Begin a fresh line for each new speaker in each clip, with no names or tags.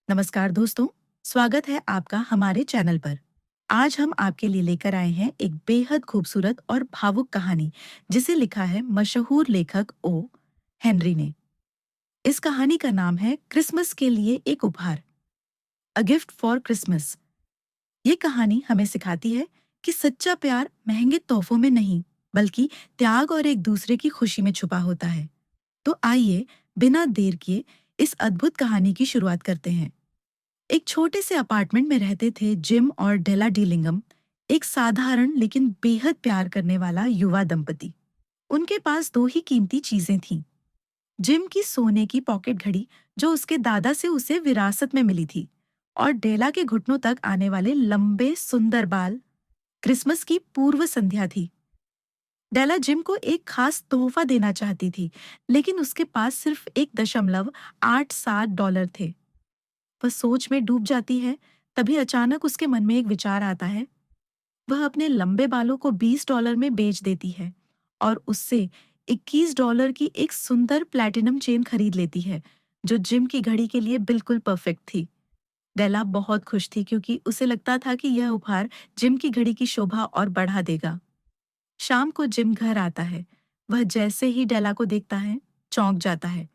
नमस्कार दोस्तों, स्वागत है आपका हमारे चैनल पर। आज हम आपके लिए लेकर आए हैं एक बेहद खूबसूरत और भावुक कहानी जिसे लिखा है मशहूर लेखक ओ हेनरी ने। इस कहानी का नाम है क्रिसमस के लिए एक उपहार, अ गिफ्ट फॉर क्रिसमस। ये कहानी हमें सिखाती है कि सच्चा प्यार महंगे तोहफों में नहीं, बल्कि त्याग और एक दूसरे की खुशी में छुपा होता है। तो आइए, बिना देर किए इस अद्भुत कहानी की शुरुआत करते हैं। एक छोटे से अपार्टमेंट में रहते थे जिम और डेला डीलिंगम, एक साधारण लेकिन बेहद प्यार करने वाला युवा दंपति। उनके पास दो ही कीमती चीजें थीं। जिम की सोने की पॉकेट घड़ी जो उसके दादा से उसे विरासत में मिली थी, और डेला के घुटनों तक आने वाले लंबे सुंदर बाल। क्रिसमस की पूर्व संध्या थी। डेला जिम को एक खास तोहफा देना चाहती थी, लेकिन उसके पास सिर्फ 1.87 डॉलर थे। वह सोच में डूब जाती है। तभी अचानक उसके मन में एक विचार आता है। वह अपने लंबे बालों को $20 में बेच देती है और उससे $21 की एक सुंदर प्लैटिनम चेन खरीद लेती है, जो जिम की घड़ी के लिए बिल्कुल परफेक्ट थी। डेला बहुत खुश थी क्योंकि उसे लगता था कि यह उपहार जिम की घड़ी की शोभा और बढ़ा देगा। शाम को जिम घर आता है। वह जैसे ही डेला को देखता है, चौंक जाता है।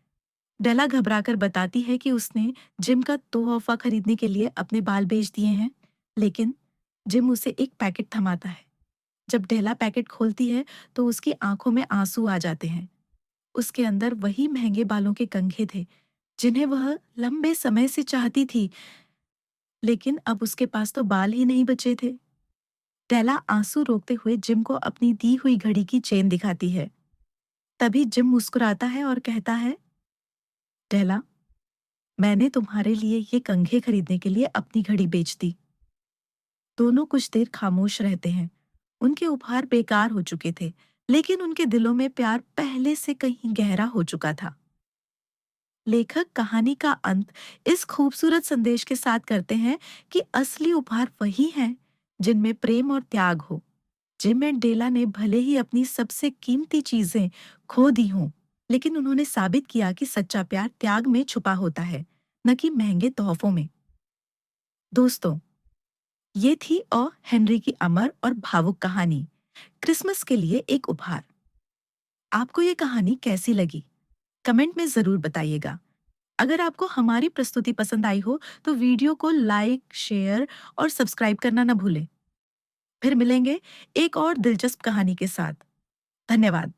डेला घबराकर बताती है कि उसने जिम का तोहफा खरीदने के लिए अपने बाल बेच दिए हैं, लेकिन जिम उसे एक पैकेट थमाता है। जब डेला पैकेट खोलती है तो उसकी आंखों में आंसू आ जाते हैं। उसके अंदर वही महंगे बालों के कंघे थे जिन्हें वह लंबे समय से चाहती थी, लेकिन अब उसके पास तो बाल ही नहीं बचे थे। डेला आंसू रोकते हुए जिम को अपनी दी हुई घड़ी की चेन दिखाती है। तभी जिम मुस्कुराता है और कहता है, डेला, मैंने तुम्हारे लिए ये कंघे खरीदने के लिए अपनी घड़ी बेच दी। दोनों कुछ देर खामोश रहते हैं। उनके उपहार बेकार हो चुके थे, लेकिन उनके दिलों में प्यार पहले से कहीं गहरा हो चुका था। लेखक कहानी का अंत इस खूबसूरत संदेश के साथ करते हैं कि असली उपहार वही हैं जिनमें प्रेम और त्याग हो। जिम एंड डेला ने भले ही अपनी सबसे कीमती चीजें खो दी हों, लेकिन उन्होंने साबित किया कि सच्चा प्यार त्याग में छुपा होता है, न कि महंगे तोहफों में। दोस्तों, ये थी हेनरी की अमर और भावुक कहानी, क्रिसमस के लिए एक उपहार। आपको ये कहानी कैसी लगी? कमेंट में जरूर बताइएगा। अगर आपको हमारी प्रस्तुति पसंद आई हो तो वीडियो को लाइक, शेयर और सब्सक्राइब करना न भूलें। फिर मिलेंगे एक और दिलचस्प कहानी के साथ। धन्यवाद।